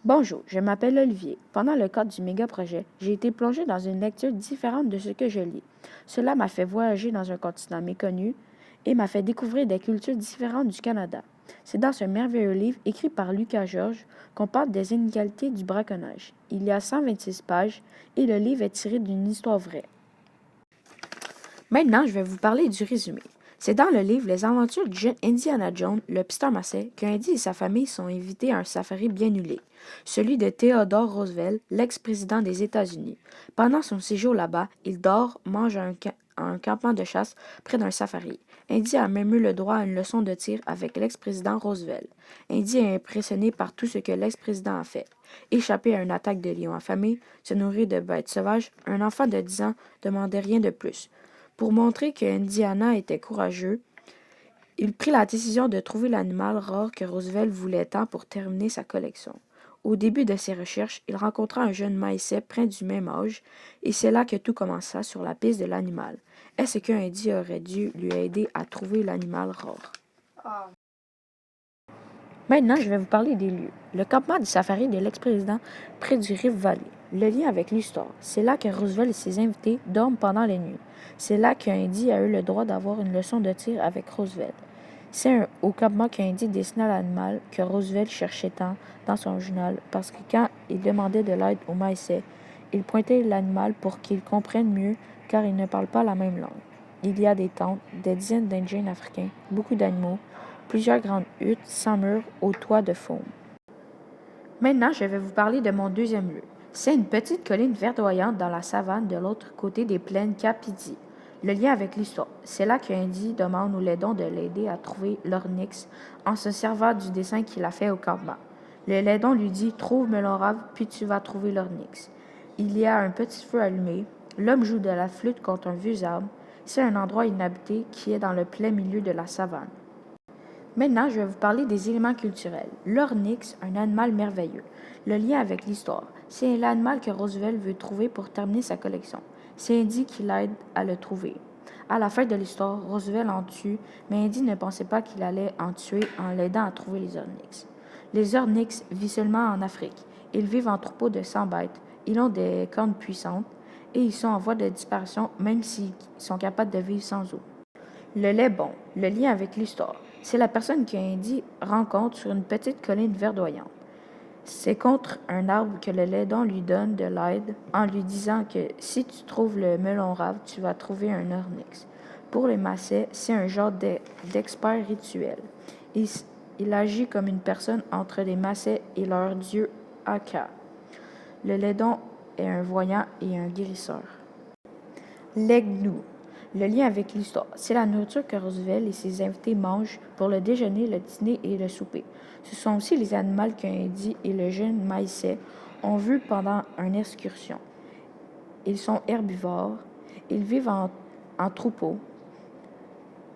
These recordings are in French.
Bonjour, je m'appelle Olivier. Pendant le cadre du méga-projet, j'ai été plongé dans une lecture différente de ce que je lis. Cela m'a fait voyager dans un continent méconnu et m'a fait découvrir des cultures différentes du Canada. C'est dans ce merveilleux livre écrit par Lucas Georges qu'on parle des inégalités du braconnage. Il y a 126 pages et le livre est tiré d'une histoire vraie. Maintenant, je vais vous parler du résumé. C'est dans le livre Les aventures du jeune Indiana Jones, le pisteur massais, qu'Indy et sa famille sont invités à un safari bien huilé, celui de Theodore Roosevelt, l'ex-président des États-Unis. Pendant son séjour là-bas, il dort, mange à un campement de chasse près d'un safari. Indy a même eu le droit à une leçon de tir avec l'ex-président Roosevelt. Indy est impressionné par tout ce que l'ex-président a fait. Échapper à une attaque de lions affamés, se nourrir de bêtes sauvages, un enfant de 10 ans demandait rien de plus. Pour montrer que Indiana était courageux, il prit la décision de trouver l'animal rare que Roosevelt voulait tant pour terminer sa collection. Au début de ses recherches, il rencontra un jeune maïsais près du même âge, et c'est là que tout commença sur la piste de l'animal. Est-ce que Indy aurait dû lui aider à trouver l'animal rare? Maintenant, je vais vous parler des lieux. Le campement du safari de l'ex-président près du Rift Valley. Le lien avec l'histoire. C'est là que Roosevelt et ses invités dorment pendant les nuits. C'est là qu'Indy a eu le droit d'avoir une leçon de tir avec Roosevelt. C'est au campement qu'Indy dessina l'animal que Roosevelt cherchait tant dans son journal parce que quand il demandait de l'aide aux Maïsais, il pointait l'animal pour qu'ils comprennent mieux car ils ne parlent pas la même langue. Il y a des tentes, des dizaines d'Indiens africains, beaucoup d'animaux, plusieurs grandes huttes sans murs aux toits de faume. Maintenant, je vais vous parler de mon deuxième lieu. C'est une petite colline verdoyante dans la savane de l'autre côté des plaines Kapiti. Le lien avec l'histoire. C'est là qu'Indy demande aux laidons de l'aider à trouver l'ornyx en se servant du dessin qu'il a fait au campement. Le laidon lui dit « Trouve Melon Rave, puis tu vas trouver l'ornyx ». Il y a un petit feu allumé. L'homme joue de la flûte contre un vieux arbre. C'est un endroit inhabité qui est dans le plein milieu de la savane. Maintenant, je vais vous parler des éléments culturels. L'ornyx, un animal merveilleux. Le lien avec l'histoire. C'est l'animal que Roosevelt veut trouver pour terminer sa collection. C'est Indy qui l'aide à le trouver. À la fin de l'histoire, Roosevelt en tue, mais Indy ne pensait pas qu'il allait en tuer en l'aidant à trouver les ornyx. Les ornyx vivent seulement en Afrique. Ils vivent en troupeaux de 100 bêtes. Ils ont des cornes puissantes et ils sont en voie de disparition même s'ils sont capables de vivre sans eau. Le lait bon, le lien avec l'histoire. C'est la personne que Indy rencontre sur une petite colline verdoyante. C'est contre un arbre que le laidon lui donne de l'aide en lui disant que si tu trouves le melon rave, tu vas trouver un ornyx. Pour les Massais, c'est un genre d'expert rituel. Il agit comme une personne entre les Massais et leur dieu Aka. Le laidon est un voyant et un guérisseur. Les gnous. Le lien avec l'histoire. C'est la nourriture que Roosevelt et ses invités mangent pour le déjeuner, le dîner et le souper. Ce sont aussi les animaux qu'Indy et le jeune maïsais ont vus pendant une excursion. Ils sont herbivores. Ils vivent en troupeau.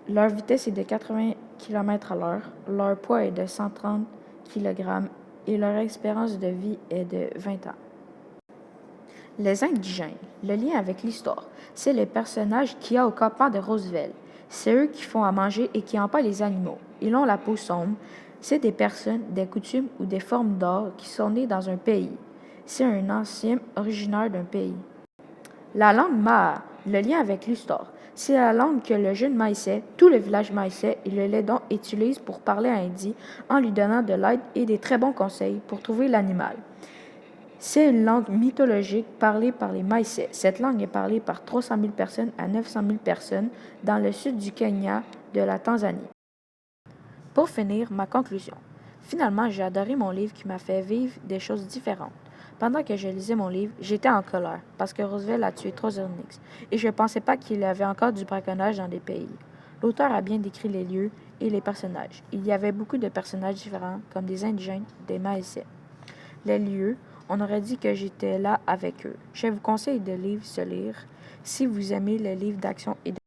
Leur vitesse est de 80 km à l'heure. Leur poids est de 130 kg et leur espérance de vie est de 20 ans. Les indigènes, le lien avec l'histoire, c'est les personnages qu'il y a au campement de Roosevelt. C'est eux qui font à manger et qui empaillent les animaux. Ils ont la peau sombre. C'est des personnes, des coutumes ou des formes d'art qui sont nées dans un pays. C'est un ancien originaire d'un pays. La langue Maa, le lien avec l'histoire, c'est la langue que le jeune maïsais, tout le village maïsais et le laidon utilisent pour parler à Indy en lui donnant de l'aide et des très bons conseils pour trouver l'animal. C'est une langue mythologique parlée par les Maïsais. Cette langue est parlée par 300 000 personnes à 900 000 personnes dans le sud du Kenya, de la Tanzanie. Pour finir, ma conclusion. Finalement, j'ai adoré mon livre qui m'a fait vivre des choses différentes. Pendant que je lisais mon livre, j'étais en colère parce que Roosevelt a tué 3 ornyx et je ne pensais pas qu'il y avait encore du braconnage dans des pays. L'auteur a bien décrit les lieux et les personnages. Il y avait beaucoup de personnages différents, comme des indigènes, des Maïsais. Les lieux, on aurait dit que j'étais là avec eux. Je vous conseille de lire ce livre si vous aimez les livres d'action et de